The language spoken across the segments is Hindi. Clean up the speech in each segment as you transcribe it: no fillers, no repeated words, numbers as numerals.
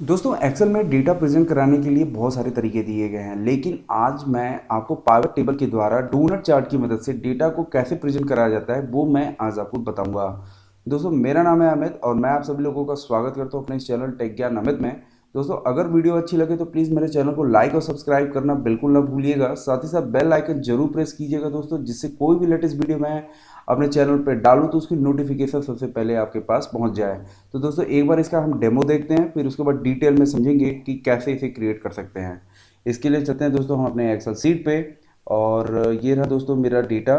दोस्तों एक्सेल में डेटा प्रेजेंट कराने के लिए बहुत सारे तरीके दिए गए हैं, लेकिन आज मैं आपको पाइवट टेबल के द्वारा डोनट चार्ट की मदद से डेटा को कैसे प्रेजेंट कराया जाता है वो मैं आज आपको बताऊंगा। दोस्तों मेरा नाम है अमित और मैं आप सभी लोगों का स्वागत करता हूं अपने इस चैनल टेक ज्ञान अमित में। दोस्तों अगर वीडियो अच्छी लगे तो प्लीज़ मेरे चैनल को लाइक और सब्सक्राइब करना बिल्कुल ना भूलिएगा, साथ ही साथ बेल आइकन जरूर प्रेस कीजिएगा दोस्तों, जिससे कोई भी लेटेस्ट वीडियो मैं अपने चैनल पर डालूँ तो उसकी नोटिफिकेशन सबसे पहले आपके पास पहुंच जाए। तो दोस्तों एक बार इसका हम डेमो देखते हैं, फिर उसके बाद डिटेल में समझेंगे कि कैसे इसे क्रिएट कर सकते हैं। इसके लिए चलते हैं दोस्तों हम अपने एक्सेल सीट पे, और ये रहा दोस्तों मेरा डेटा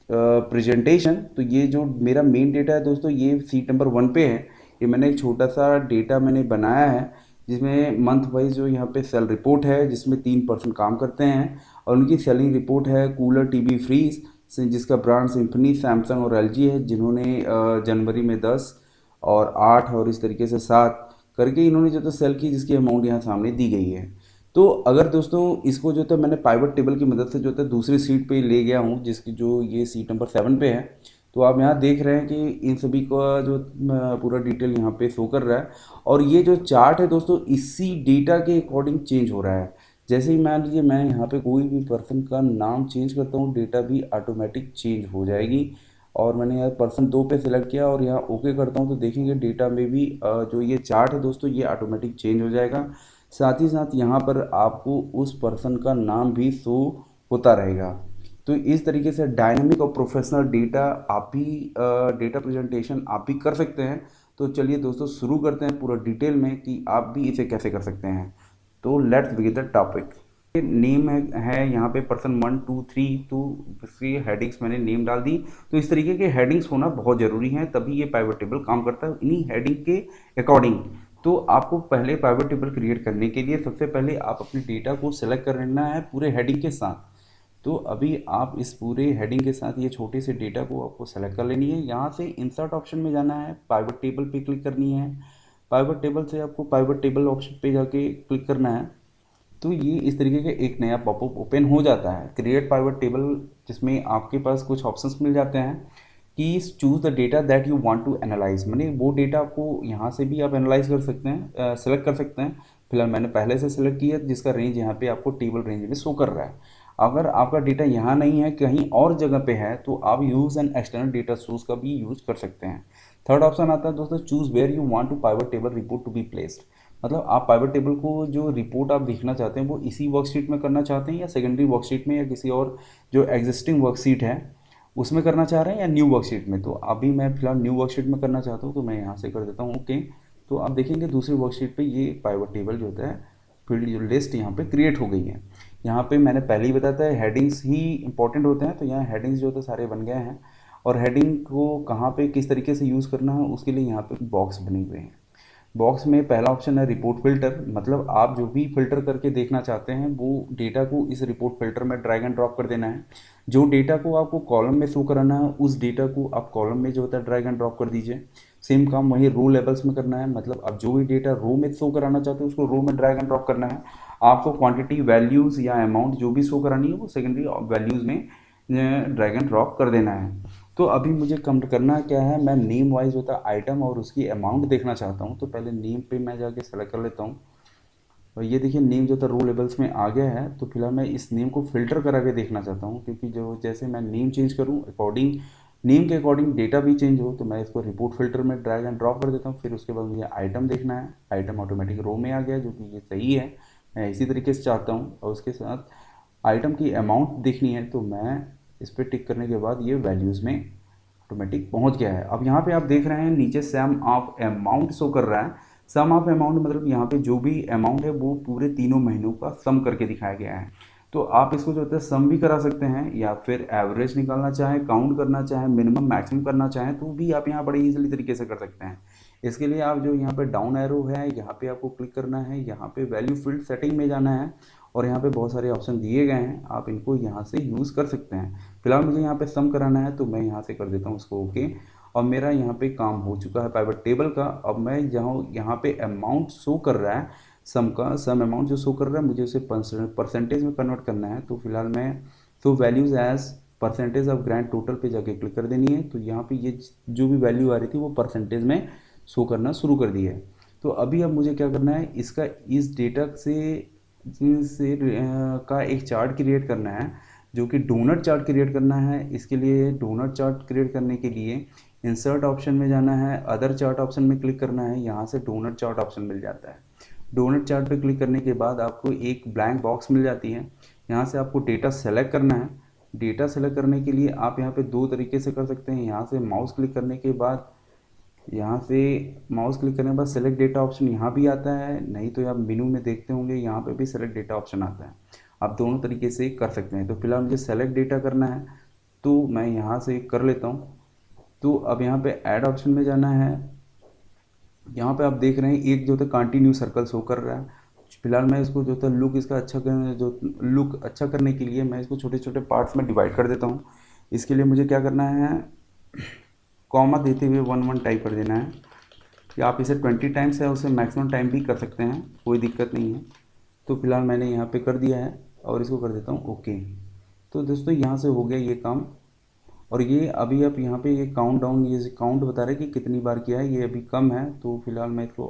प्रेजेंटेशन। तो ये जो मेरा मेन डेटा है दोस्तों, ये सीट नंबर 1 पे है। ये मैंने एक छोटा सा डेटा मैंने बनाया है, जिसमें मंथ वाइज जो यहाँ पे सेल रिपोर्ट है, जिसमें 3% काम करते हैं, और उनकी सेलिंग रिपोर्ट है कूलर टीवी फ्रीज से, जिसका ब्रांड सिम्फनी, सैमसंग और एलजी है, जिन्होंने जनवरी में 10 और 8 और इस तरीके से 7 करके इन्होंने जो तो सेल की, जिसकी अमाउंट यहाँ सामने दी गई है। तो अगर दोस्तों इसको जो तो मैंने पाइवट टेबल की मदद से जो है दूसरी सीट पे ले गया हूँ, जिसकी जो ये सीट नंबर 7 पे है, तो आप यहाँ देख रहे हैं कि इन सभी का जो पूरा डिटेल यहाँ पे शो कर रहा है। और ये जो चार्ट है दोस्तों, इसी डेटा के अकॉर्डिंग चेंज हो रहा है। जैसे ही मान लीजिए मैं यहाँ पे कोई भी पर्सन का नाम चेंज करता हूँ, डेटा भी ऑटोमेटिक चेंज हो जाएगी। और मैंने यहाँ पर्सन 2 पे सिलेक्ट किया और यहाँ ओके करता हूँ, तो देखेंगे डेटा में भी जो ये चार्ट है दोस्तों, ये ऑटोमेटिक चेंज हो जाएगा। साथ ही साथ यहाँ पर आपको उस पर्सन का नाम भी शो होता रहेगा। तो इस तरीके से डायनामिक और प्रोफेशनल डेटा आप भी डेटा प्रेजेंटेशन आप भी कर सकते हैं। तो चलिए दोस्तों शुरू करते हैं पूरा डिटेल में कि आप भी इसे कैसे कर सकते हैं। तो let's begin the topic. Name है यहाँ पे पर्सन 1 2 3, तो इसकी हेडिंग्स मैंने नेम डाल दी। तो इस तरीके के हेडिंग्स होना बहुत ज़रूरी है, तभी ये पाइवट टेबल काम करता है इन्हीं हेडिंग के अकॉर्डिंग। तो आपको पहले पाइवट टेबल क्रिएट करने के लिए सबसे पहले आप अपने डेटा को सेलेक्ट कर लेना है पूरे हेडिंग के साथ। तो अभी आप इस पूरे हेडिंग के साथ ये छोटे से डेटा को आपको सेलेक्ट कर लेनी है। यहाँ से इंसर्ट ऑप्शन में जाना है, पाइवट टेबल पे क्लिक करनी है। पाइवट टेबल से आपको पाइवट टेबल ऑप्शन पे जाके क्लिक करना है। तो ये इस तरीके का एक नया पॉपअप ओपन हो जाता है, क्रिएट पाइवट टेबल, जिसमें आपके पास कुछ ऑप्शंस मिल जाते हैं कि choose the data that you want to analyse, माने वो डेटा आपको यहाँ से भी आप एनालाइज कर सकते हैं, सेलेक्ट कर सकते हैं। फिलहाल मैंने पहले से सेलेक्ट किया, जिसका रेंज यहाँ पे आपको टेबल रेंज में शो कर रहा है। अगर आपका डेटा यहाँ नहीं है, कहीं और जगह पे है, तो आप use an external data source का भी यूज़ कर सकते हैं। थर्ड ऑप्शन आता है दोस्तों, choose where you want to pivot table report to be placed. मतलब आप पाइवट टेबल को जो रिपोर्ट आप देखना चाहते हैं वो इसी वर्कशीट में करना चाहते हैं, या सेकेंडरी वर्कशीट में, या किसी और जो एग्जिस्टिंग वर्कशीट है उसमें करना चाह रहे हैं, या न्यू वर्कशीट में। तो अभी मैं फिलहाल न्यू वर्कशीट में करना चाहता हूँ, तो मैं यहाँ से कर देता हूँ ओके। तो आप देखेंगे दूसरी वर्कशीट पे ये पाइवट टेबल जो होता है, फील्ड जो लिस्ट यहाँ पे क्रिएट हो गई है। यहाँ पे मैंने पहले ही बताया था हेडिंग्स ही इंपॉर्टेंट होते हैं, तो यहाँ हेडिंग्स जो होते हैं सारे बन गए हैं। और हेडिंग को कहाँ पे किस तरीके से यूज़ करना है उसके लिए यहाँ पे बॉक्स बने हुए हैं। बॉक्स में पहला ऑप्शन है रिपोर्ट फिल्टर, मतलब आप जो भी फिल्टर करके देखना चाहते हैं वो डेटा को इस रिपोर्ट फिल्टर में ड्रैग एंड ड्रॉप कर देना है। जो डेटा को आपको कॉलम में शो कराना है, उस डेटा को आप कॉलम में जो होता है ड्रैग एंड ड्रॉप कर दीजिए। सेम काम वही रो लेवल्स में करना है, मतलब आप जो भी डेटा रो में शो कराना चाहते हैं उसको रो में ड्रैग एंड ड्रॉप करना है। आपको क्वांटिटी, वैल्यूज़ या अमाउंट जो भी शो करानी है वो सेकेंडरी वैल्यूज़ में ड्रैग एंड ड्रॉप कर देना है। तो अभी मुझे कम करना क्या है, मैं नेम वाइज होता है आइटम और उसकी अमाउंट देखना चाहता हूँ। तो पहले नेम पे मैं जाके सेलेक्ट कर लेता हूँ, और ये देखिए नेम जो था रो लेवल्स में आ गया है। तो फिलहाल मैं इस नेम को फिल्टर करा के देखना चाहता हूँ, क्योंकि जो जैसे मैं नेम चेंज करूँ अकॉर्डिंग नेम के अकॉर्डिंग डेटा भी चेंज हो। तो मैं इसको रिपोर्ट फिल्टर में ड्रैग एंड ड्रॉप कर देता हूँ। फिर उसके बाद मुझे आइटम देखना है, आइटम ऑटोमेटिक रो में आ गया, जो कि ये सही है, मैं इसी तरीके से चाहता हूँ। और उसके साथ आइटम की अमाउंट देखनी है, तो मैं इस पर टिक करने के बाद ये वैल्यूज़ में ऑटोमेटिक पहुंच गया है। अब यहाँ पे आप देख रहे हैं नीचे सम ऑफ अमाउंट शो कर रहा है। सम ऑफ अमाउंट मतलब यहाँ पे जो भी अमाउंट है वो पूरे तीनों महीनों का सम करके दिखाया गया है। तो आप इसको जो होता है सम भी करा सकते हैं, या फिर एवरेज निकालना चाहें, काउंट करना चाहें, मिनिमम मैक्सिमम करना चाहें, तो भी आप यहाँ बड़े इजीली तरीके से कर सकते हैं। इसके लिए आप जो यहाँ पे डाउन एरो है, यहाँ पे आपको क्लिक करना है, यहाँ पे वैल्यू फील्ड सेटिंग में जाना है, और यहाँ पे बहुत सारे ऑप्शन दिए गए हैं, आप इनको यहाँ से यूज़ कर सकते हैं। फिलहाल मुझे यहाँ पे सम कराना है, तो मैं यहाँ से कर देता हूँ उसको ओके। और मेरा यहाँ पे काम हो चुका है पाइवट टेबल का। अब मैं यहाँ पे अमाउंट शो कर रहा है, सम अमाउंट जो शो कर रहा है, मुझे उसे परसेंटेज में कन्वर्ट करना है। तो फिलहाल मैं तो values as percentage of grand total पे जाके क्लिक कर देनी है। तो यहाँ पे ये जो भी वैल्यू आ रही थी वो परसेंटेज में शो करना शुरू कर दी है। तो अभी अब मुझे क्या करना है, इसका इस डेटा से का एक चार्ट क्रिएट करना है, जो कि डोनट चार्ट क्रिएट करना है। इसके लिए डोनट चार्ट क्रिएट करने के लिए इंसर्ट ऑप्शन में जाना है, अदर चार्ट ऑप्शन में क्लिक करना है, यहाँ से डोनट चार्ट ऑप्शन मिल जाता है। डोनट चार्ट पे क्लिक करने के बाद आपको एक ब्लैंक बॉक्स मिल जाती है, यहाँ से आपको डेटा सेलेक्ट करना है। डेटा सेलेक्ट करने के लिए आप यहाँ पे दो तरीके से कर सकते हैं। यहाँ से माउस क्लिक करने के बाद सेलेक्ट डेटा ऑप्शन यहाँ भी आता है, नहीं तो आप मेनू में देखते होंगे यहाँ पे भी सेलेक्ट डेटा ऑप्शन आता है। आप दोनों तरीके से कर सकते हैं। तो फिलहाल मुझे सेलेक्ट डेटा करना है, तो मैं यहाँ से कर लेता हूँ। तो अब यहाँ पे ऐड ऑप्शन में जाना है। यहाँ पे आप देख रहे हैं एक जो था कंटिन्यू सर्कल शो कर रहा है। फिलहाल मैं इसको जो था लुक अच्छा करने के लिए मैं इसको छोटे छोटे पार्ट्स में डिवाइड कर देता हूँ। इसके लिए मुझे क्या करना है, कॉमा देते हुए 1 1 टाइप कर देना है। या आप इसे 20 टाइम्स है उसे मैक्सिमम टाइम भी कर सकते हैं, कोई दिक्कत नहीं है। तो फिलहाल मैंने यहाँ पे कर दिया है और इसको कर देता हूँ ओके। तो दोस्तों यहाँ से हो गया ये काम। और ये अभी आप यहाँ पे ये काउंट डाउन, ये काउंट बता रहे हैं कि कितनी बार किया है, ये अभी कम है। तो फिलहाल मैं इसको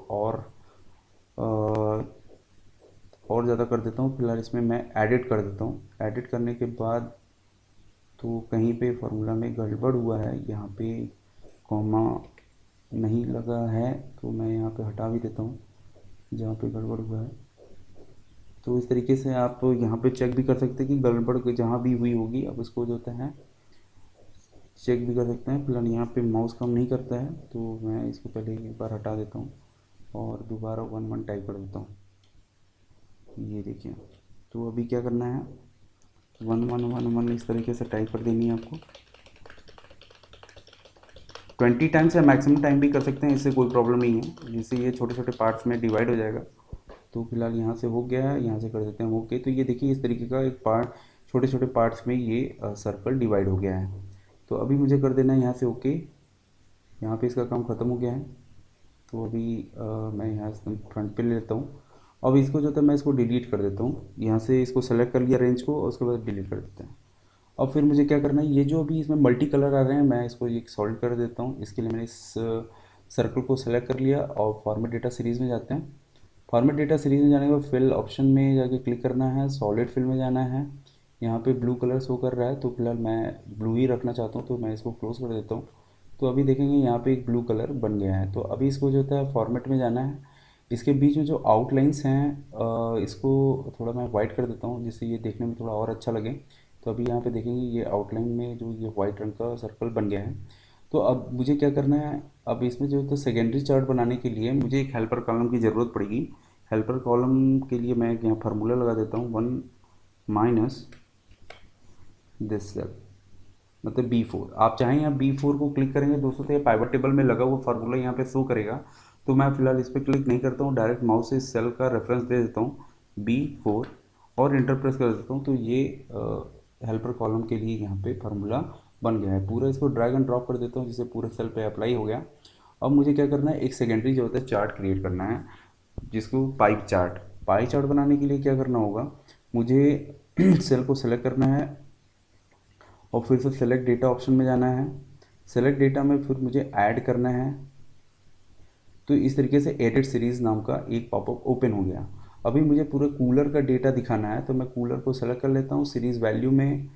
और ज़्यादा कर देता हूँ। फिलहाल इसमें मैं एडिट कर देता हूँ। एडिट करने के बाद तो कहीं पे फार्मूला में गड़बड़ हुआ है, यहाँ पे कॉमा नहीं लगा है, तो मैं यहाँ पे हटा भी देता हूँ जहाँ पे गड़बड़ हुआ है। तो इस तरीके से आप यहाँ पे चेक भी कर सकते हैं कि गड़बड़ जहाँ भी हुई होगी, अब इसको जो होता है चेक भी कर सकते हैं। फिलहाल यहाँ पे माउस काम नहीं करता है, तो मैं इसको पहले एक बार हटा देता हूँ और दोबारा 1 1 टाइप कर देता हूँ। ये देखिए, तो अभी क्या करना है, 1 1 1 1 इस तरीके से टाइप कर देनी है आपको। 20 टाइम्स या मैक्सिमम टाइम भी कर सकते हैं, इससे कोई प्रॉब्लम नहीं है, जिससे ये छोटे छोटे पार्ट्स में डिवाइड हो जाएगा। तो फिलहाल यहाँ से हो गया है, यहाँ से कर देते हैं ओके। तो ये देखिए इस तरीके का एक पार्ट छोटे छोटे पार्ट्स में ये सर्कल डिवाइड हो गया है। तो अभी मुझे कर देना है यहाँ से ओके। यहाँ पे इसका काम ख़त्म हो गया है। तो अभी मैं यहाँ से फ्रंट पे ले लेता हूँ। अब इसको जो था मैं इसको डिलीट कर देता हूँ। यहाँ से इसको सेलेक्ट कर लिया रेंज को और उसके बाद डिलीट कर देते हैं। अब फिर मुझे क्या करना है, ये जो अभी इसमें मल्टी कलर आ रहे हैं मैं इसको ये सॉल्व कर देता हूँ। इसके लिए मैंने इस सर्कल को सेलेक्ट कर लिया और फॉर्मेट डेटा सीरीज़ में जाते हैं। फॉर्मेट डेटा सीरीज़ में जाने के बाद फिल ऑप्शन में जाके क्लिक करना है, सॉलिड फिल में जाना है। यहाँ पे ब्लू कलर शो कर रहा है, तो फिलहाल मैं ब्लू ही रखना चाहता हूँ, तो मैं इसको क्लोज कर देता हूँ। तो अभी देखेंगे यहाँ पे एक ब्लू कलर बन गया है। तो अभी इसको जो होता है फॉर्मेट में जाना है। इसके बीच में जो आउटलाइंस हैं इसको थोड़ा मैं वाइट कर देता हूँ, जिससे ये देखने में थोड़ा और अच्छा लगे। तो अभी यहाँ पे देखेंगे ये आउटलाइन में जो ये वाइट रंग का सर्कल बन गया है। तो अब मुझे क्या करना है, अब इसमें जो तो सेकेंडरी चार्ट बनाने के लिए मुझे एक हेल्पर कॉलम की ज़रूरत पड़ेगी। हेल्पर कॉलम के लिए मैं यहाँ फार्मूला लगा देता हूँ 1 माइनस दिस सेल, मतलब B4। आप चाहें यहाँ B4 को क्लिक करेंगे दोस्तों तो ये पाइवट टेबल में लगा हुआ फार्मूला यहाँ पे शो करेगा। तो मैं फिलहाल इस पर क्लिक नहीं करता हूँ, डायरेक्ट माउस से इस सेल का रेफरेंस दे देता हूँ B4 और इंटर प्रेस कर देता हूँ। तो ये हेल्पर कॉलम के लिए यहाँ पे फार्मूला बन गया है। पूरा इसको ड्रैग एंड ड्रॉप कर देता हूँ, जिससे पूरे सेल पे अप्लाई हो गया। अब मुझे क्या करना है, एक सेकेंडरी जो होता है चार्ट क्रिएट करना है, जिसको पाई चार्ट बनाने के लिए क्या करना होगा, मुझे सेल को सेलेक्ट करना है और फिर से सेलेक्ट डेटा ऑप्शन में जाना है। सेलेक्ट डेटा में फिर मुझे ऐड करना है। तो इस तरीके से एडिट सीरीज़ नाम का एक पॉपअप ओपन हो गया। अभी मुझे पूरे कूलर का डेटा दिखाना है, तो मैं कूलर को सेलेक्ट कर लेता हूँ। सीरीज़ वैल्यू में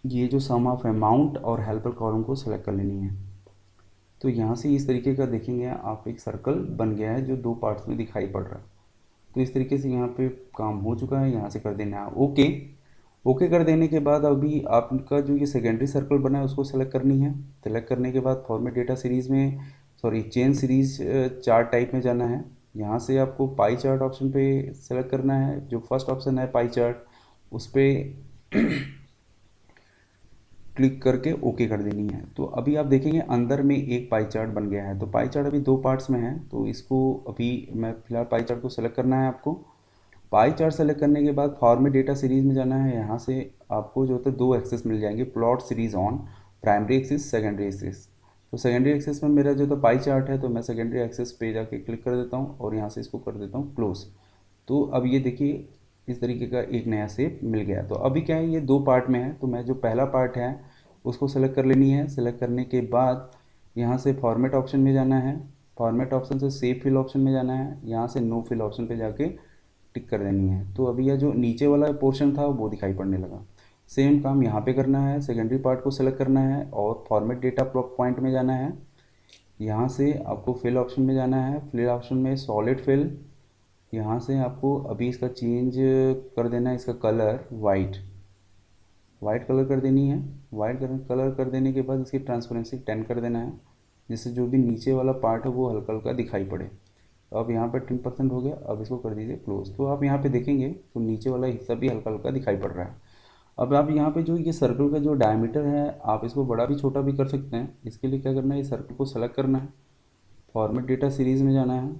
ये जो सम ऑफ अमाउंट और हेल्पर कॉलम को सेलेक्ट कर लेनी है। तो यहाँ से इस तरीके का देखेंगे आप, एक सर्कल बन गया है जो दो पार्ट्स में दिखाई पड़ रहा है। तो इस तरीके से यहाँ पे काम हो चुका है। यहाँ से कर देना है ओके। ओके कर देने के बाद अभी आपका जो ये सेकेंडरी सर्कल बना है उसको सेलेक्ट करनी है। सेलेक्ट करने के बाद फॉर्मेट डेटा सीरीज़ में चेन सीरीज चार्ट टाइप में जाना है। यहाँ से आपको पाई चार्ट ऑप्शन पे सेलेक्ट करना है। जो फर्स्ट ऑप्शन है पाई चार्ट, उस पर क्लिक करके ओके कर देनी है। तो अभी आप देखेंगे अंदर में एक पाई चार्ट बन गया है। तो पाई चार्ट अभी दो पार्ट्स में है, तो इसको अभी मैं फिलहाल पाई चार्ट को सेलेक्ट करना है आपको। पाई चार्ट सेलेक्ट करने के बाद फॉर्मेट डेटा सीरीज़ में जाना है। यहाँ से आपको जो होता है दो एक्सेस मिल जाएंगे, plot series on, primary axis, secondary axis. तो सेकेंडरी एक्सिस में मेरा जो तो पाई चार्ट है, तो मैं सेकेंडरी एक्सिस पे जाके क्लिक कर देता हूँ और यहाँ से इसको कर देता हूँ क्लोज। तो अब ये देखिए इस तरीके का एक नया शेप मिल गया। तो अभी क्या है, ये दो पार्ट में है, तो मैं जो पहला पार्ट है उसको सेलेक्ट कर लेनी है। सेलेक्ट करने के बाद यहाँ से फॉर्मेट ऑप्शन में जाना है। फॉर्मेट ऑप्शन से सेव फिल ऑप्शन में जाना है, यहाँ से नो फिल ऑप्शन पे जाके टिक कर देनी है। तो अभी यह जो नीचे वाला पोर्शन था वो दिखाई पड़ने लगा। सेम काम यहाँ पे करना है, सेकेंडरी पार्ट को सेलेक्ट करना है और फॉर्मेट डेटा पॉइंट में जाना है। यहाँ से आपको फिल ऑप्शन में जाना है, फिल ऑप्शन में सॉलिड फिल, यहाँ से आपको अभी इसका चेंज कर देना है, इसका कलर वाइट कलर कर देनी है। वाइट कलर कर देने के बाद इसकी ट्रांसपेरेंसी 10 कर देना है, जिससे जो भी नीचे वाला पार्ट है वो हल्का हल्का दिखाई पड़े। तो अब यहाँ पर 10% हो गया, अब इसको कर दीजिए क्लोज। तो आप यहाँ पे देखेंगे तो नीचे वाला हिस्सा भी हल्का हल्का दिखाई पड़ रहा है। अब आप यहाँ पे जो ये सर्कल का जो डायमीटर है आप इसको बड़ा भी छोटा भी कर सकते हैं। इसके लिए क्या करना है, ये सर्कल को सेलेक्ट करना है, फॉर्मेट डेटा सीरीज़ में जाना है।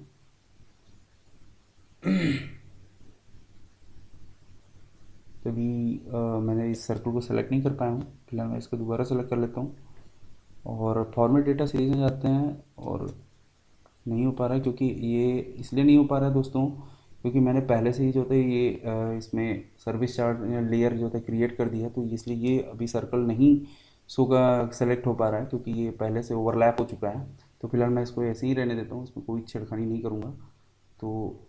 तभी मैंने इस सर्कल को सेलेक्ट नहीं कर पाया हूँ, फिलहाल मैं इसको दोबारा सेलेक्ट कर लेता हूँ और फॉर्मेट डेटा सीरीज़ में जाते हैं। और नहीं हो पा रहा है, क्योंकि ये इसलिए नहीं हो पा रहा है दोस्तों क्योंकि मैंने पहले से ही जो था ये इसमें सर्विस चार्ट लेयर जो था क्रिएट कर दिया, तो इसलिए ये अभी सर्कल नहीं शो का सेलेक्ट हो पा रहा है, क्योंकि ये पहले से ओवरलैप हो चुका है। तो फिलहाल मैं इसको ऐसे ही रहने देता हूँ, इसमें कोई छेड़खानी नहीं करूँगा। तो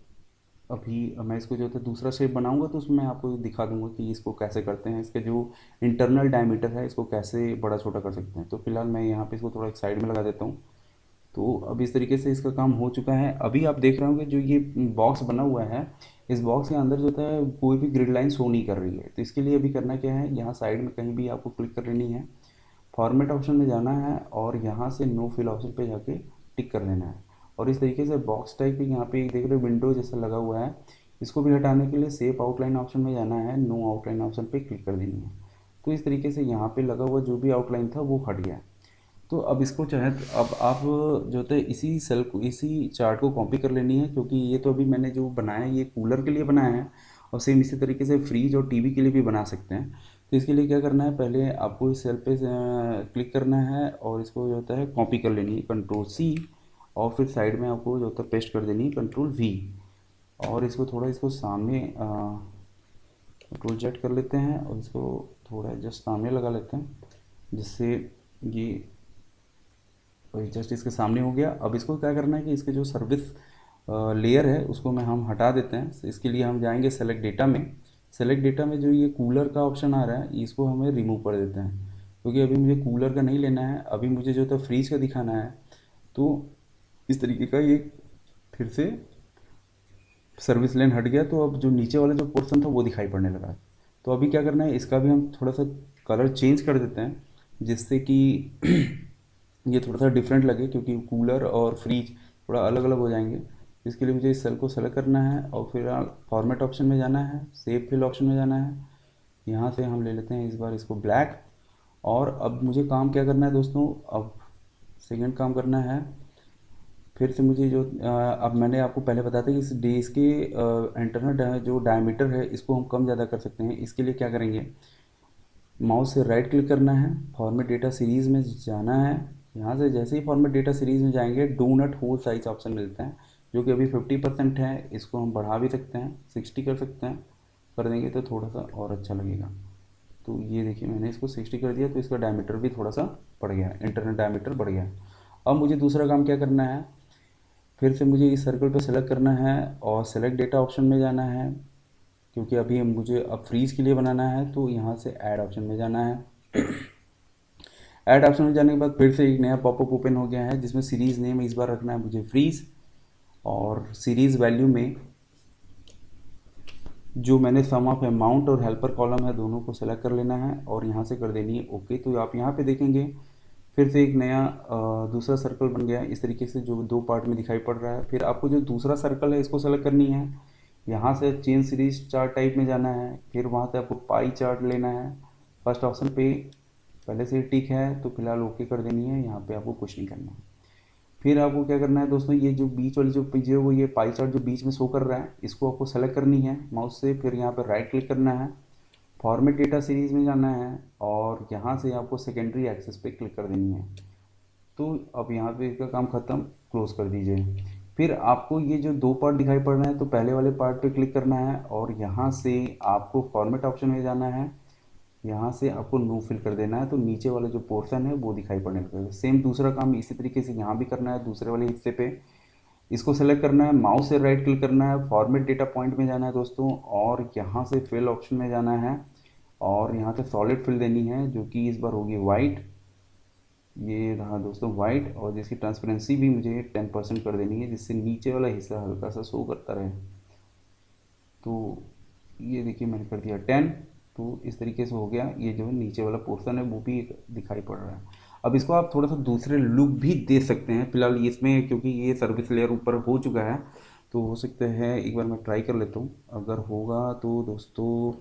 अभी मैं इसको जो है दूसरा शेप बनाऊंगा तो उसमें आपको दिखा दूंगा कि इसको कैसे करते हैं, इसके जो इंटरनल डायमीटर है इसको कैसे बड़ा छोटा कर सकते हैं। तो फिलहाल मैं यहाँ पे इसको थोड़ा एक साइड में लगा देता हूँ। तो अब इस तरीके से इसका काम हो चुका है। अभी आप देख रहे होंगे जो ये बॉक्स बना हुआ है, इस बॉक्स के अंदर जो है कोई भी ग्रिड लाइन शो नहीं कर रही है। तो इसके लिए अभी करना क्या है, यहाँ साइड में कहीं भी आपको क्लिक कर लेनी है, फॉर्मेट ऑप्शन में जाना है और यहाँ से नो फिल ऑप्शन पे जाके टिक कर लेना है। और इस तरीके से बॉक्स टाइप की यहाँ पे देख रहे हो विंडो जैसा लगा हुआ है, इसको भी हटाने के लिए सेव आउटलाइन ऑप्शन में जाना है, नो आउटलाइन ऑप्शन पे क्लिक कर देनी है। तो इस तरीके से यहाँ पे लगा हुआ जो भी आउटलाइन था वो हट गया। तो अब इसको चाहे तो अब आप जो है इसी सेल को इसी चार्ट को कॉपी कर लेनी है, क्योंकि ये तो अभी मैंने जो बनाया है ये कूलर के लिए बनाया है और सेम इसी तरीके से फ्रिज और टीवी के लिए भी बना सकते हैं। तो इसके लिए क्या करना है, पहले आपको इस सेल पे क्लिक करना है और इसको जो होता है कॉपी कर लेनी है, कंट्रोल C, और फिर साइड में आपको जो होता है पेस्ट कर देनी है, कंट्रोल V। और इसको थोड़ा इसको सामने कंट्रोल Z कर लेते हैं और इसको थोड़ा जस्ट सामने लगा लेते हैं, जिससे ये जस्ट इसके सामने हो गया। अब इसको क्या करना है कि इसके जो सर्विस लेयर है उसको हम हटा देते हैं। इसके लिए हम जाएंगे सेलेक्ट डेटा में, सेलेक्ट डेटा में जो ये कूलर का ऑप्शन आ रहा है इसको हमें रिमूव कर देते हैं, क्योंकि अभी मुझे कूलर का नहीं लेना है, अभी मुझे जो था फ्रीज का दिखाना है। तो इस तरीके का ये फिर से सर्विस लेन हट गया, तो अब जो नीचे वाला जो पोर्शन था वो दिखाई पड़ने लगा। तो अभी क्या करना है, इसका भी हम थोड़ा सा कलर चेंज कर देते हैं, जिससे कि ये थोड़ा सा डिफरेंट लगे, क्योंकि कूलर और फ्रीज थोड़ा अलग अलग हो जाएंगे। इसके लिए मुझे इस सेल को सेलेक्ट करना है और फिर फॉर्मेट ऑप्शन में जाना है, सेव फिल ऑप्शन में जाना है। यहाँ से हम ले लेते हैं इस बार इसको ब्लैक। और अब मुझे काम क्या करना है दोस्तों, अब सेकंड काम करना है, फिर से मुझे जो अब मैंने आपको पहले बताया था कि इस डेज के इंटरनल जो डायमीटर है इसको हम कम ज़्यादा कर सकते हैं। इसके लिए क्या करेंगे, माउस से राइट क्लिक करना है, फॉर्मेट डेटा सीरीज़ में जाना है। यहाँ से जैसे ही फॉर्मेट डेटा सीरीज़ में जाएंगे doughnut hole size option मिलता है, जो कि अभी 50% है, इसको हम बढ़ा भी सकते हैं, 60 कर सकते हैं। कर देंगे तो थोड़ा सा और अच्छा लगेगा। तो ये देखिए मैंने इसको 60 कर दिया, तो इसका डायमीटर भी थोड़ा सा बढ़ गया, इंटरनल डायमीटर बढ़ गया। अब मुझे दूसरा काम क्या करना है, फिर से मुझे इस सर्कल पर सेलेक्ट करना है और सेलेक्ट डेटा ऑप्शन में जाना है, क्योंकि अभी मुझे अब फ्रीज के लिए बनाना है। तो यहाँ से ऐड ऑप्शन में जाना है। ऐड ऑप्शन में जाने के बाद फिर से एक नया पॉपअप ओपन हो गया है, जिसमें सीरीज़ नेम इस बार रखना है मुझे फ्रीज, और सीरीज़ वैल्यू में जो मैंने सम ऑफ अमाउंट और हेल्पर कॉलम है दोनों को सेलेक्ट कर लेना है और यहाँ से कर देनी है ओके। तो आप यहाँ पे देखेंगे फिर से एक नया दूसरा सर्कल बन गया इस तरीके से, जो दो पार्ट में दिखाई पड़ रहा है। फिर आपको जो दूसरा सर्कल है इसको सेलेक्ट करनी है, यहाँ से चेन सीरीज चार्ट टाइप में जाना है, फिर वहाँ से आपको पाई चार्ट लेना है। फर्स्ट ऑप्शन पे पहले से टिक है तो फिलहाल ओके कर देनी है, यहाँ पे आपको कुछ नहीं करना है। फिर आपको क्या करना है दोस्तों, ये जो बीच वाली जो पेज है वो ये पाई चार्ट जो बीच में शो कर रहा है इसको आपको सेलेक्ट करनी है माउस से, फिर यहाँ पर राइट क्लिक करना है, फॉर्मेट डेटा सीरीज़ में जाना है और यहाँ से आपको सेकेंडरी एक्सेस पे क्लिक कर देनी है। तो अब यहाँ पे इसका काम ख़त्म, क्लोज कर दीजिए। फिर आपको ये जो दो पार्ट दिखाई पड़ रहे हैं तो पहले वाले पार्ट पे क्लिक करना है और यहाँ से आपको फॉर्मेट ऑप्शन में जाना है, यहाँ से आपको नो फिल कर देना है, तो नीचे वाला जो पोर्शन है वो दिखाई पड़ने लगेगा। सेम दूसरा काम इसी तरीके से यहाँ भी करना है। दूसरे वाले हिस्से पे इसको सेलेक्ट करना है, माउस से राइट क्लिक करना है, फॉर्मेट डेटा पॉइंट में जाना है दोस्तों, और यहाँ से फिल ऑप्शन में जाना है और यहाँ से सॉलिड फिल देनी है, जो कि इस बार होगी वाइट। ये रहा दोस्तों वाइट, और जिसकी ट्रांसपेरेंसी भी मुझे 10% कर देनी है, जिससे नीचे वाला हिस्सा हल्का सा शो करता रहे। तो ये देखिए मैंने कर दिया 10। तो इस तरीके से हो गया, ये जो नीचे वाला पोर्शन है वो भी दिखाई पड़ रहा है। अब इसको आप थोड़ा सा दूसरे लुक भी दे सकते हैं। फिलहाल इसमें क्योंकि ये सर्विस लेयर ऊपर हो चुका है, तो हो सकता है एक बार मैं ट्राई कर लेता हूँ, अगर होगा तो दोस्तों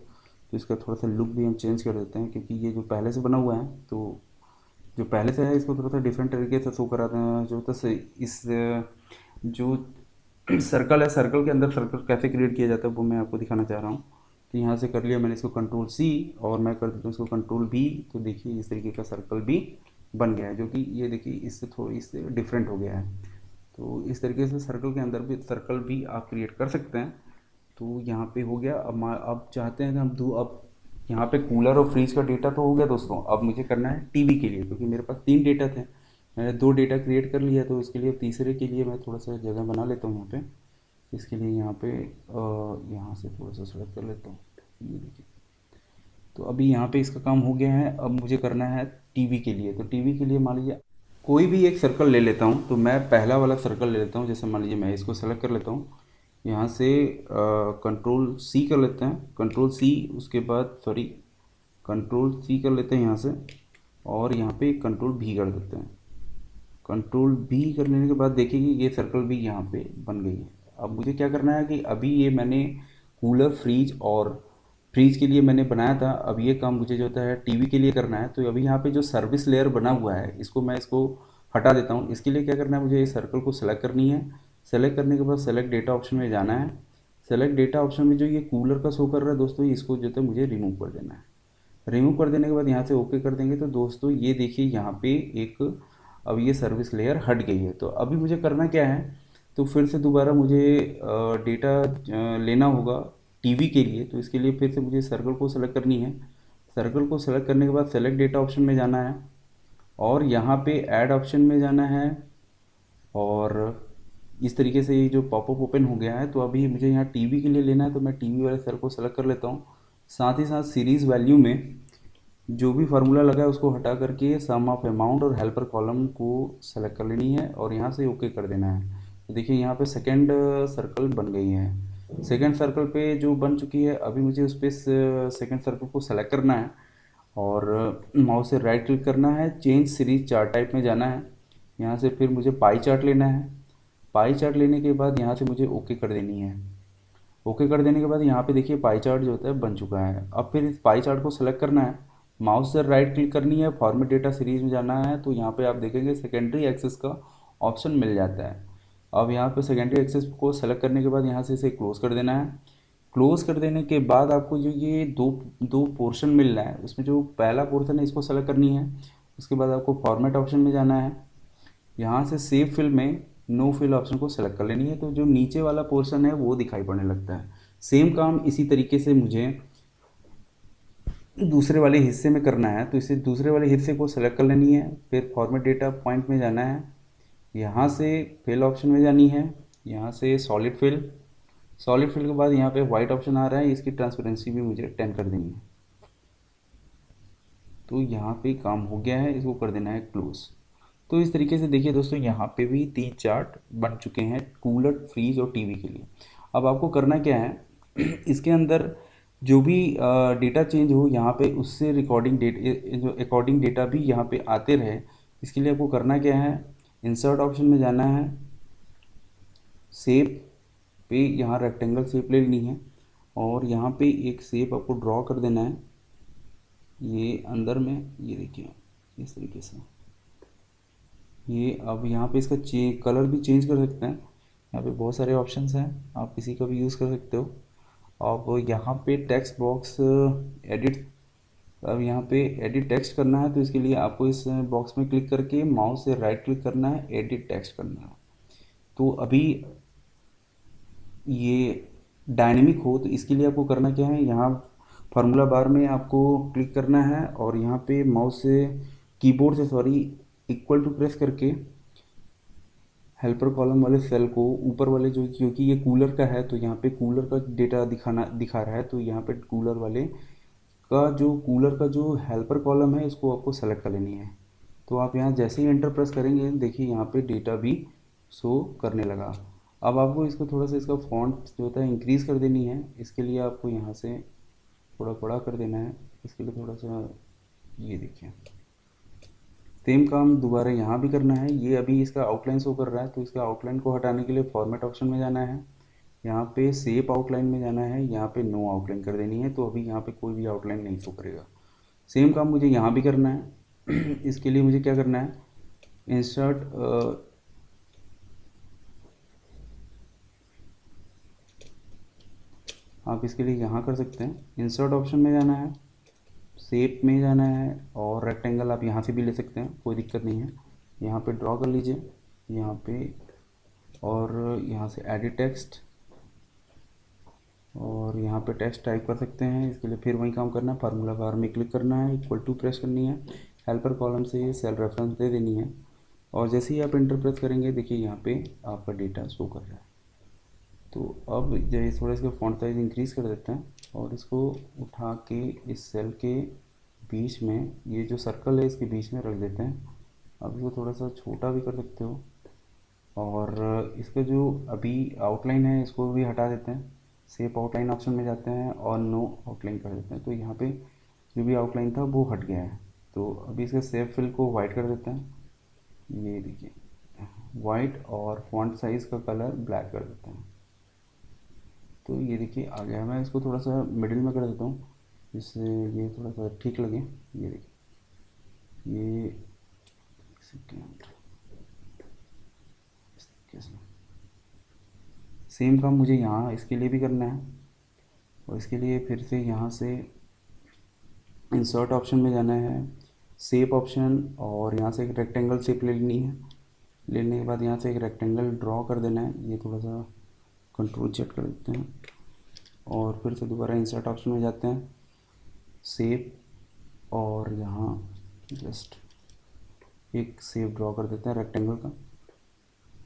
तो इसका थोड़ा सा लुक भी हम चेंज कर देते हैं, क्योंकि ये जो पहले से बना हुआ है, तो जो पहले से है इसको थोड़ा सा डिफरेंट तरीके से शो कराते हैं। जो तो इस जो सर्कल है, सर्कल के अंदर सर्कल कैसे क्रिएट किया जाता है वो मैं आपको दिखाना चाह रहा हूँ। तो यहाँ से कर लिया मैंने इसको कंट्रोल सी, और मैं कर देता हूँ इसको कंट्रोल बी। तो देखिए इस तरीके का सर्कल भी बन गया है, जो कि ये देखिए इससे डिफरेंट हो गया है। तो इस तरीके से सर्कल के अंदर भी सर्कल भी आप क्रिएट कर सकते हैं। तो यहाँ पे हो गया। अब चाहते हैं कि अब यहाँ पे कूलर और फ्रिज का डेटा तो हो गया दोस्तों। अब मुझे करना है टीवी के लिए, क्योंकि मेरे पास 3 डेटा थे, मैंने 2 डेटा क्रिएट कर लिया। तो इसके लिए अब तीसरे के लिए मैं थोड़ा सा जगह बना लेता हूँ यहाँ पे। इसके लिए यहाँ पे यहाँ से थोड़ा सा सेलेक्ट कर लेता हूँ। ये देखिए, तो अभी यहाँ पे इसका काम हो गया है। अब मुझे करना है टीवी के लिए। तो टीवी के लिए मान लीजिए कोई भी एक सर्कल ले लेता हूँ। तो मैं पहला वाला सर्कल ले लेता हूँ, जैसे मान लीजिए मैं इसको सेलेक्ट कर लेता हूँ। यहाँ से कंट्रोल सी कर लेते हैं, कंट्रोल सी, उसके बाद सॉरी कंट्रोल सी कर लेते हैं यहाँ से, और यहाँ पे कंट्रोल भी कर देते हैं। कंट्रोल बी कर लेने के बाद देखिए कि ये सर्कल भी यहाँ पे बन गई है। अब मुझे क्या करना है कि अभी ये मैंने कूलर फ्रीज के लिए मैंने बनाया था। अब ये काम मुझे जो होता है टीवी के लिए करना है। तो अभी यहाँ पे जो सर्विस लेयर बना हुआ है, इसको हटा देता हूँ। इसके लिए क्या करना है, मुझे इस सर्कल को सेलेक्ट करनी है। सेलेक्ट करने के बाद सेलेक्ट डेटा ऑप्शन में जाना है। सेलेक्ट डेटा ऑप्शन में जो ये कूलर का शो कर रहा है दोस्तों, इसको जो है मुझे रिमूव कर देना है। रिमूव कर देने के बाद यहाँ से ओके कर देंगे। तो दोस्तों ये देखिए यहाँ पे एक अब ये सर्विस लेयर हट गई है। तो अभी मुझे करना क्या है, तो फिर से दोबारा मुझे डेटा लेना होगा टीवी के लिए। तो इसके लिए फिर से मुझे सर्कल को सेलेक्ट करनी है। सर्कल को सेलेक्ट करने के बाद सेलेक्ट डेटा ऑप्शन में जाना है, और यहाँ पे ऐड ऑप्शन में जाना है, और इस तरीके से ये जो पॉपअप ओपन हो गया है। तो अभी मुझे यहाँ टीवी के लिए लेना है, तो मैं टीवी वाले सेल को सेलेक्ट कर लेता हूँ। साथ ही साथ सीरीज़ वैल्यू में जो भी फार्मूला लगा है उसको हटा करके सम ऑफ अमाउंट और हेल्पर कॉलम को सेलेक्ट कर लेनी है, और यहाँ से ओके कर देना है। तो देखिए यहाँ पे सेकंड सर्कल बन गई है। सेकंड सर्कल पे जो बन चुकी है, अभी मुझे उस पर सेकंड सर्कल को सेलेक्ट करना है, और माउस से राइट क्लिक करना है, चेंज सीरीज चार्ट टाइप में जाना है। यहाँ से फिर मुझे पाई चार्ट लेना है। पाई चार्ट लेने के बाद यहाँ से मुझे ओके कर देनी है। ओके कर देने के बाद यहाँ पे देखिए पाई चार्ट जो होता है बन चुका है। अब फिर इस पाई चार्ट को सेलेक्ट करना है, माउस से राइट क्लिक करनी है, फॉर्मेट डेटा सीरीज में जाना है। तो यहाँ पे आप देखेंगे सेकेंडरी एक्सेस का ऑप्शन मिल जाता है। अब यहाँ पे सेकेंडरी एक्सेस को सेलेक्ट करने के बाद यहाँ से इसे क्लोज कर देना है। क्लोज कर देने के बाद आपको जो ये दो दो पोर्शन मिल रहा है, उसमें जो पहला पोर्शन है इसको सेलेक्ट करनी है। उसके बाद आपको फॉर्मेट ऑप्शन में जाना है। यहाँ से सेव फिल में नो फिल ऑप्शन को सेलेक्ट कर लेनी है। तो जो नीचे वाला पोर्शन है वो दिखाई पड़ने लगता है। सेम काम इसी तरीके से मुझे दूसरे वाले हिस्से में करना है। तो इसे दूसरे वाले हिस्से को सेलेक्ट कर लेनी है, फिर फॉर्मेट डेटा पॉइंट में जाना है, यहाँ से फिल ऑप्शन में जानी है, यहाँ से सॉलिड फिल। सॉलिड फिल के बाद यहाँ पे वाइट ऑप्शन आ रहा है, इसकी ट्रांसपेरेंसी भी मुझे 10 कर देनी है। तो यहाँ पे काम हो गया है, इसको कर देना है क्लोज। तो इस तरीके से देखिए दोस्तों यहाँ पे भी 3 चार्ट बन चुके हैं कूलर, फ्रीज और टीवी के लिए। अब आपको करना क्या है इसके अंदर जो भी डेटा चेंज हो यहाँ पे उससे रिकॉर्डिंग जो अकॉर्डिंग डेटा भी यहाँ पे आते रहे, इसके लिए आपको करना क्या है, इंसर्ट ऑप्शन में जाना है, शेप पे यहाँ रेक्टेंगल शेप ले लेनी है, और यहाँ पे एक शेप आपको ड्रॉ कर देना है ये अंदर में। ये देखिए इस तरीके से ये। अब यहाँ पे इसका कलर भी चेंज कर सकते हैं। यहाँ पे बहुत सारे ऑप्शंस हैं, आप किसी का भी यूज़ कर सकते हो। अब यहाँ पे टेक्स्ट बॉक्स एडिट, अब यहाँ पे एडिट टेक्स्ट करना है। तो इसके लिए आपको इस बॉक्स में क्लिक करके माउस से राइट क्लिक करना है, एडिट टेक्स्ट करना है। तो अभी ये डायनेमिक हो, तो इसके लिए आपको करना क्या है, यहाँ फार्मूला बार में आपको क्लिक करना है और यहाँ पे माउस से कीबोर्ड से सॉरी इक्वल टू प्रेस करके हेल्पर कॉलम वाले सेल को ऊपर वाले जो, क्योंकि ये कूलर का है तो यहाँ पे कूलर का डेटा दिखा रहा है, तो यहाँ पे कूलर का जो हेल्पर कॉलम है इसको आपको सेलेक्ट कर लेनी है। तो आप यहाँ जैसे ही एंटर प्रेस करेंगे देखिए यहाँ पे डेटा भी शो करने लगा। अब आपको इसको थोड़ा सा इसका फॉन्ट जो होता है इंक्रीज़ कर देनी है। इसके लिए आपको यहाँ से थोड़ा बड़ा कर देना है। इसके लिए थोड़ा सा ये देखिए सेम काम दोबारा यहाँ भी करना है। ये अभी इसका आउटलाइन शो कर रहा है, तो इसका आउटलाइन को हटाने के लिए फॉर्मेट ऑप्शन में जाना है, यहाँ पे शेप आउटलाइन में जाना है, यहाँ पे नो आउटलाइन कर देनी है। तो अभी यहाँ पे कोई भी आउटलाइन नहीं शो करेगा। सेम काम मुझे यहाँ भी करना है। इसके लिए मुझे क्या करना है, इंसर्ट आप इसके लिए यहाँ कर सकते हैं, इंसर्ट ऑप्शन में जाना है, शेप में जाना है और रेक्टेंगल आप यहाँ से भी ले सकते हैं, कोई दिक्कत नहीं है। यहाँ पे ड्रॉ कर लीजिए यहाँ पे, और यहाँ से एडिट टेक्स्ट, और यहाँ पे टेक्स्ट टाइप कर सकते हैं। इसके लिए फिर वही काम करना है, फार्मूला बार में क्लिक करना है, इक्वल टू प्रेस करनी है, हेल्पर कॉलम से सेल रेफरेंस दे देनी है, और जैसे ही आप इंटर प्रेस करेंगे देखिए यहाँ पे आपका डेटा शो कर रहा है। तो अब जैसे थोड़ा इसका फॉन्ट साइज इंक्रीज़ कर देते हैं और इसको उठा के इस सेल के बीच में, ये जो सर्कल है इसके बीच में रख देते हैं। अब इसको थोड़ा सा छोटा भी कर सकते हो, और इसका जो अभी आउटलाइन है इसको भी हटा देते हैं, शेप आउटलाइन ऑप्शन में जाते हैं और नो आउटलाइन कर देते हैं। तो यहाँ पे जो भी आउटलाइन था वो हट गया है। तो अभी इसके शेप फिल को वाइट कर देते हैं, ये देखिए वाइट, और फॉन्ट साइज़ का कलर ब्लैक कर देते हैं। तो ये देखिए आ गया। मैं इसको थोड़ा सा मिडिल में कर देता हूँ जिससे ये थोड़ा सा ठीक लगे। ये देखिए ये सेकेंड सेम काम मुझे यहाँ इसके लिए भी करना है, और इसके लिए फिर से यहाँ से इंसर्ट ऑप्शन में जाना है, शेप ऑप्शन, और यहाँ से एक रेक्टेंगल शेप ले लेनी है। लेने के बाद यहाँ से एक रेक्टेंगल ड्रॉ कर देना है। ये थोड़ा सा कंट्रोल Z कर देते हैं और फिर से दोबारा इंसर्ट ऑप्शन में जाते हैं, शेप, और यहाँ जस्ट एक शेप ड्रॉ कर देते हैं रेक्टेंगल का।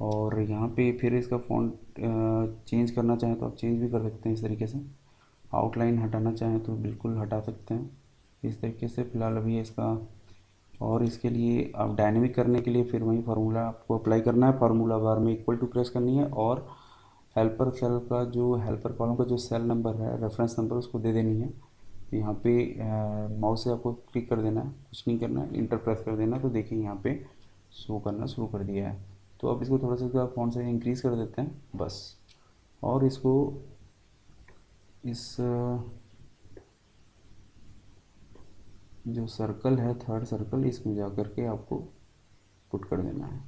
और यहाँ पे फिर इसका फॉन्ट चेंज करना चाहें तो आप चेंज भी कर सकते हैं इस तरीके से। आउटलाइन हटाना चाहें तो बिल्कुल हटा सकते हैं इस तरीके से। फ़िलहाल अभी इसका, और इसके लिए आप डायनेमिक करने के लिए फिर वही फार्मूला आपको अप्लाई करना है। फार्मूला बार में इक्वल टू प्रेस करनी है, और हेल्पर सेल का जो हेल्पर कॉलम का जो सेल नंबर है, रेफरेंस नंबर, उसको दे देनी है। तो यहाँ पे माउस से आपको क्लिक कर देना है, कुछ नहीं करना है, इंटर प्रेस कर देना। तो देखिए यहाँ पे शो करना शुरू कर दिया है। तो अब इसको थोड़ा सा इसका फॉन्ट साइज इंक्रीज़ कर देते हैं बस, और इसको इस जो सर्कल है, थर्ड सर्कल, इसमें जा कर के आपको पुट कर देना है।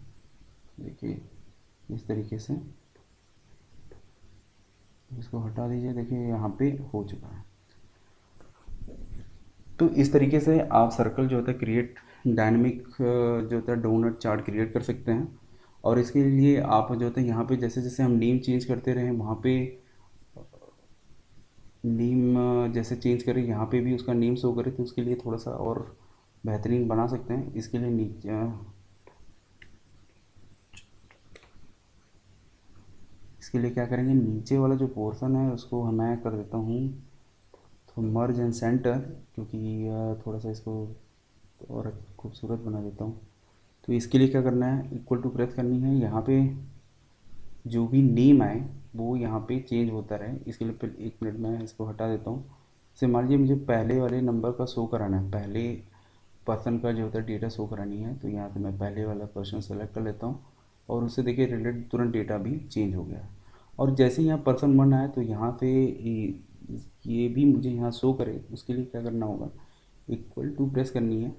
देखिए इस तरीके से इसको हटा दीजिए। देखिए यहाँ पे हो चुका है। तो इस तरीके से आप सर्कल जो होता है क्रिएट, डायनेमिक जो होता है डोनट चार्ट क्रिएट कर सकते हैं। और इसके लिए आप जो होता है यहाँ पे जैसे जैसे हम नेम चेंज करते रहे, वहाँ पे नेम जैसे चेंज करें, यहाँ पे भी उसका नेम शो करे, तो उसके लिए थोड़ा सा और बेहतरीन बना सकते हैं। इसके लिए नीचे इसके लिए क्या करेंगे, नीचे वाला जो पोर्शन है उसको मैं कर देता हूँ तो मर्ज एंड सेंटर, क्योंकि थोड़ा सा इसको और खूबसूरत बना देता हूँ। तो इसके लिए क्या करना है, इक्वल टू प्रेस करनी है। यहाँ पे जो भी नेम आए वो यहाँ पे चेंज होता रहे। इसके लिए फिर 1 मिनट में इसको हटा देता हूँ। जैसे मान लीजिए मुझे पहले वाले नंबर का शो कराना है, पहले पर्सन का जो होता है डेटा शो करानी है, तो यहाँ से मैं पहले वाला पर्सन सेलेक्ट कर लेता हूँ, और उससे देखिए रिलेटेड तुरंत डेटा भी चेंज हो गया। और जैसे ही यहाँ पर्सन 1 आए तो यहाँ पे ये भी मुझे यहाँ शो करे, उसके लिए क्या करना होगा, इक्वल टू प्रेस करनी है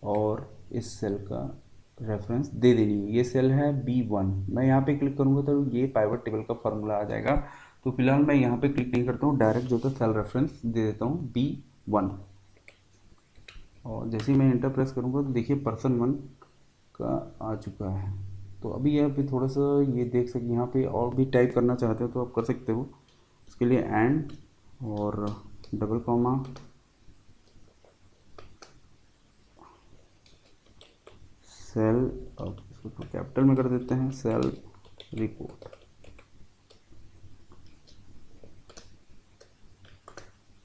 और इस सेल का रेफरेंस दे देनी है। ये सेल है B1। मैं यहाँ पे क्लिक करूँगा तो ये पाइवट टेबल का फार्मूला आ जाएगा। तो फिलहाल मैं यहाँ पे क्लिक नहीं करता हूँ, डायरेक्ट जो है सेल रेफरेंस दे देता हूँ B1, और जैसे ही मैं इंटर प्रेस करूँगा तो देखिए पर्सन 1 का आ चुका है। तो अभी यहाँ पे थोड़ा सा ये देख सकते, यहाँ पे और भी टाइप करना चाहते हो तो आप कर सकते हो। इसके लिए एंड, और डबल कॉमा सेल, अब इसको तो कैपिटल में कर देते हैं, sale report,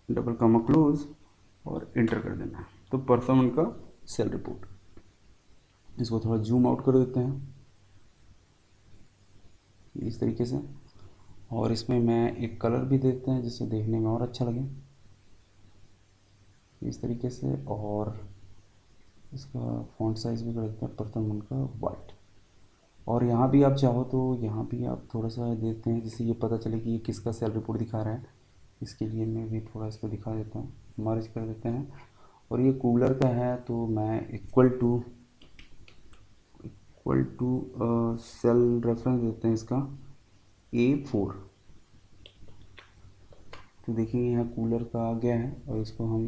double comma close और इंटर कर देना है। तो पर्सन वन का सेल रिपोर्ट। इसको थोड़ा जूम आउट कर देते हैं इस तरीके से, और इसमें मैं एक कलर भी देते हैं जिससे देखने में और अच्छा लगे इस तरीके से, और इसका फॉन्ट साइज भी कर देते हैं पर्सन वन का वाइट। और यहाँ भी आप चाहो तो यहाँ भी आप थोड़ा सा देते हैं जिससे ये पता चले कि ये किसका सेल रिपोर्ट दिखा रहा है। इसके लिए मैं भी थोड़ा इसको दिखा देता हूँ, मर्ज कर देते हैं। और ये कूलर का है तो मैं इक्वल टू सेल रेफरेंस देते हैं इसका A4। तो देखिए यहाँ कूलर का आ गया है, और इसको हम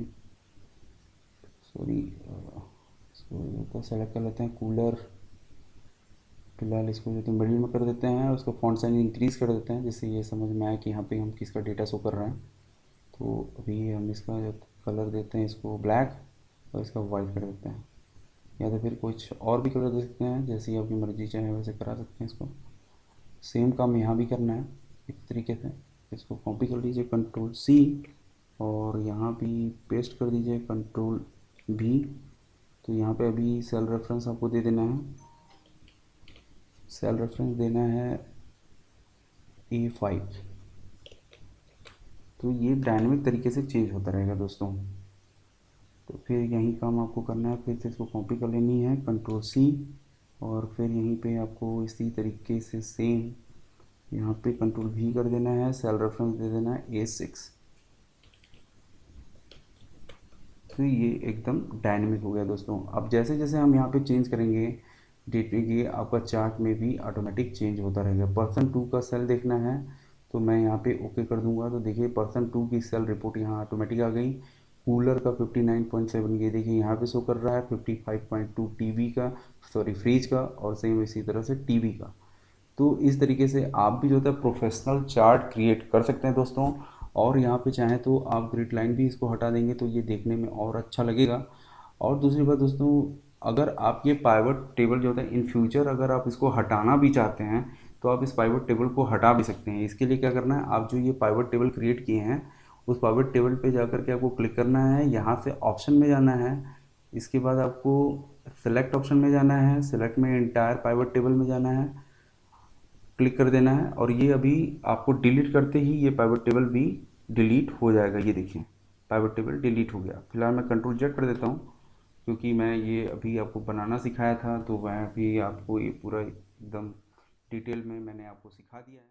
इसको सेलेक्ट कर लेते हैं कूलर। फिलहाल इसको जो तो मिडिल में कर देते हैं, और उसको फॉन्ट साइज इंक्रीज़ कर देते हैं जिससे ये समझ में आए कि यहाँ पे हम किसका डेटा शो कर रहे हैं। तो अभी हम इसका जो कलर देते हैं इसको ब्लैक, और इसका वाइट कर देते हैं, या तो फिर कुछ और भी कलर दे सकते हैं, जैसी आपकी मर्ज़ी चाहे वैसे करा सकते हैं। इसको सेम काम यहाँ भी करना है इस तरीके से। इसको कॉपी कर लीजिए Ctrl+C, और यहाँ भी पेस्ट कर दीजिए Ctrl+V। तो यहाँ पे अभी सेल रेफरेंस आपको दे देना है, सेल रेफरेंस देना है A5। तो ये डायनेमिक तरीके से चेंज होता रहेगा दोस्तों। तो फिर यही काम आपको करना है, फिर से इसको कॉपी कर लेनी है Ctrl+C, और फिर यहीं पे आपको इसी तरीके से सेम यहाँ पे Ctrl+V कर देना है, सेल रेफरेंस दे देना है A6। तो ये एकदम डायनेमिक हो गया दोस्तों। अब जैसे जैसे हम यहाँ पे चेंज करेंगे डेटे की, आपका चार्ट में भी ऑटोमेटिक चेंज होता रहेगा। पर्सन 2 का सेल देखना है तो मैं यहाँ पे ओके कर दूंगा। तो देखिए पर्सन 2 की सेल रिपोर्ट यहाँ ऑटोमेटिक आ गई। कूलर का 59.7 ये देखिए यहाँ पे शो कर रहा है, 55.2 टीवी का, सॉरी फ्रिज का, और सेम इसी तरह से टीवी का। तो इस तरीके से आप भी जो है प्रोफेशनल चार्ट क्रिएट कर सकते हैं दोस्तों। और यहाँ पे चाहें तो आप ग्रिड लाइन भी इसको हटा देंगे तो ये देखने में और अच्छा लगेगा। और दूसरी बात दोस्तों, अगर आप ये पाइवट टेबल जो होता है इन फ्यूचर अगर आप इसको हटाना भी चाहते हैं तो आप इस पाइवट टेबल को हटा भी सकते हैं। इसके लिए क्या करना है, आप जो ये पाइवट टेबल क्रिएट किए हैं उस पाइवट टेबल पे जाकर के आपको क्लिक करना है, यहाँ से ऑप्शन में जाना है, इसके बाद आपको सेलेक्ट ऑप्शन में जाना है, सेलेक्ट में इंटायर पाइवट टेबल में जाना है, क्लिक कर देना है, और ये अभी आपको डिलीट करते ही ये पाइवट टेबल भी डिलीट हो जाएगा। ये देखिए पाइवट टेबल डिलीट हो गया। फिलहाल मैं Ctrl+Z कर देता हूँ क्योंकि मैं ये अभी आपको बनाना सिखाया था, तो मैं अभी आपको ये पूरा एकदम डिटेल में मैंने आपको सिखा दिया है।